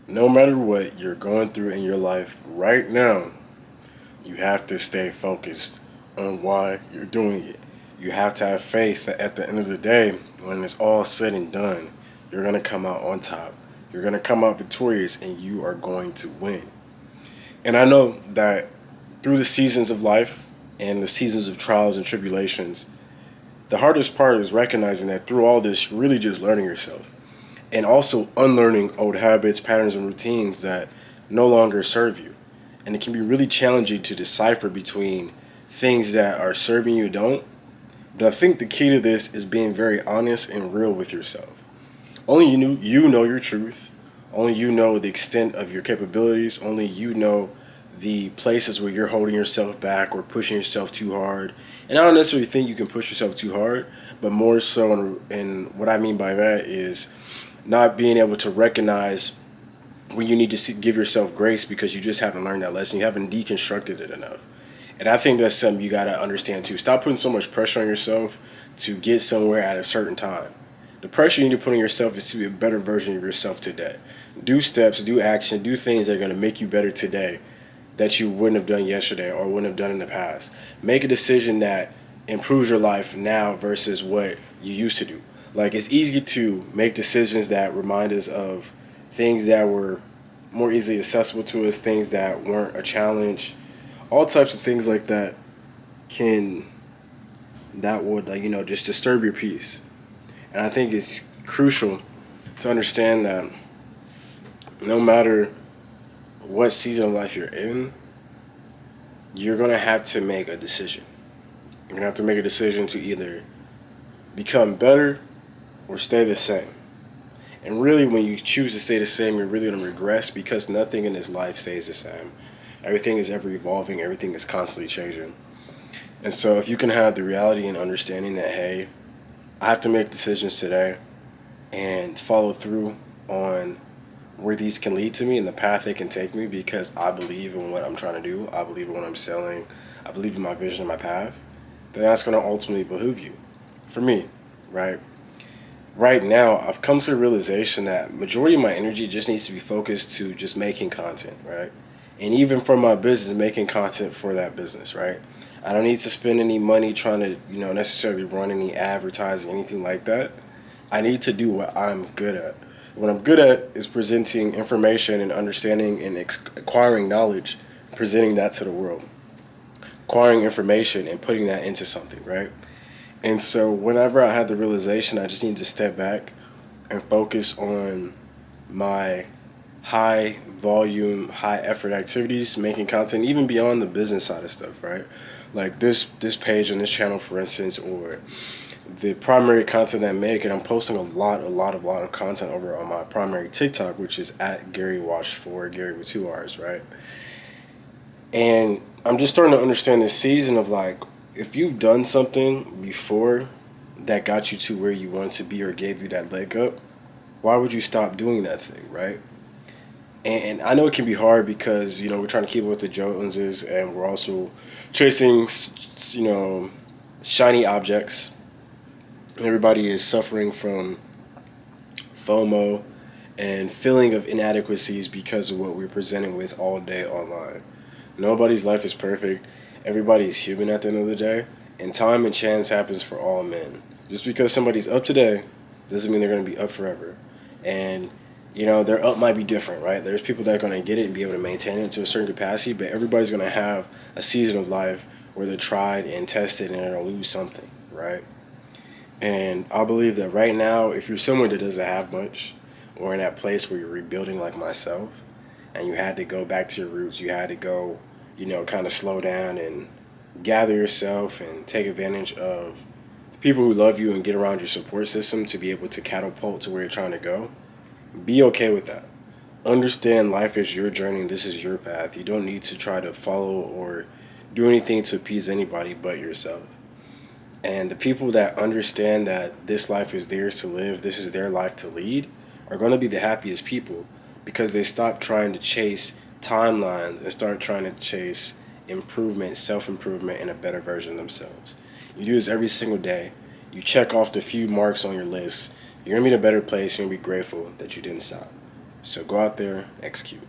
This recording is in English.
No matter what you're going through in your life right now, you have to stay focused on why you're doing it. You have to have faith that at the end of the day, when it's all said and done, you're going to come out on top. You're going to come out victorious and you are going to win. And I know that through the seasons of life and the seasons of trials and tribulations, the hardest part is recognizing that through all this, you're really just learning yourself and also unlearning old habits, patterns, and routines that no longer serve you. And it can be really challenging to decipher between things that are serving you and don't. But I think the key to this is being very honest and real with yourself. Only you know your truth. Only you know the extent of your capabilities. Only you know the places where you're holding yourself back or pushing yourself too hard. And I don't necessarily think you can push yourself too hard, but more so, and what I mean by that is not being able to recognize when you need to give yourself grace because you just haven't learned that lesson. You haven't deconstructed it enough. And I think that's something you got to understand too. Stop putting so much pressure on yourself to get somewhere at a certain time. The pressure you need to put on yourself is to be a better version of yourself today. Do steps, do action, do things that are going to make you better today that you wouldn't have done yesterday or wouldn't have done in the past. Make a decision that improves your life now versus what you used to do. Like, it's easy to make decisions that remind us of things that were more easily accessible to us, things that weren't a challenge, all types of things like that can that would just disturb your peace. And I think it's crucial to understand that no matter what season of life you're in, you're gonna have to make a decision. You're gonna have to make a decision to either become better or stay the same. And really, when you choose to stay the same, you're really gonna regress because nothing in this life stays the same. Everything is ever evolving. Everything is constantly changing. And so, if you can have the reality and understanding that, hey, I have to make decisions today and follow through on where these can lead to me and the path they can take me because I believe in what I'm trying to do. I believe in what I'm selling. I believe in my vision and my path. Then that's going to ultimately behoove you. For me, right? Right now, I've come to the realization that majority of my energy just needs to be focused to just making content, right? And even for my business, making content for that business, right? I don't need to spend any money trying to, necessarily run any advertising, anything like that. I need to do what I'm good at. What I'm good at is presenting information and understanding and acquiring knowledge, presenting that to the world, acquiring information and putting that into something, right? And so whenever I had the realization, I just need to step back and focus on my high volume, high effort activities, making content, even beyond the business side of stuff, right? Like this page on this channel, for instance, or the primary content I make, and I'm posting a lot of content over on my primary TikTok, which is at Gary Watch for Gary with two R's, right? And I'm just starting to understand this season of like, if you've done something before that got you to where you want to be or gave you that leg up, why would you stop doing that thing, right? And I know it can be hard because we're trying to keep up with the Joneses, and we're also chasing shiny objects. Everybody is suffering from FOMO and feeling of inadequacies because of what we're presenting with all day online. Nobody's life is perfect. Everybody is human at the end of the day, and time and chance happens for all men. Just because somebody's up today doesn't mean they're going to be up forever. And their up might be different, right? There's people that are going to get it and be able to maintain it to a certain capacity, but everybody's going to have a season of life where they're tried and tested and they're going to lose something, right? And I believe that right now, if you're someone that doesn't have much, or in that place where you're rebuilding like myself, and you had to go back to your roots, you had to go, kind of slow down and gather yourself and take advantage of the people who love you and get around your support system to be able to catapult to where you're trying to go, be okay with that. Understand life is your journey and this is your path. You don't need to try to follow or do anything to appease anybody but yourself. And the people that understand that this life is theirs to live, this is their life to lead, are going to be the happiest people because they stop trying to chase timelines and start trying to chase improvement, self improvement, and a better version of themselves. You do this every single day. You check off the few marks on your list. You're going to be in a better place. You're going to be grateful that you didn't stop. So go out there, execute.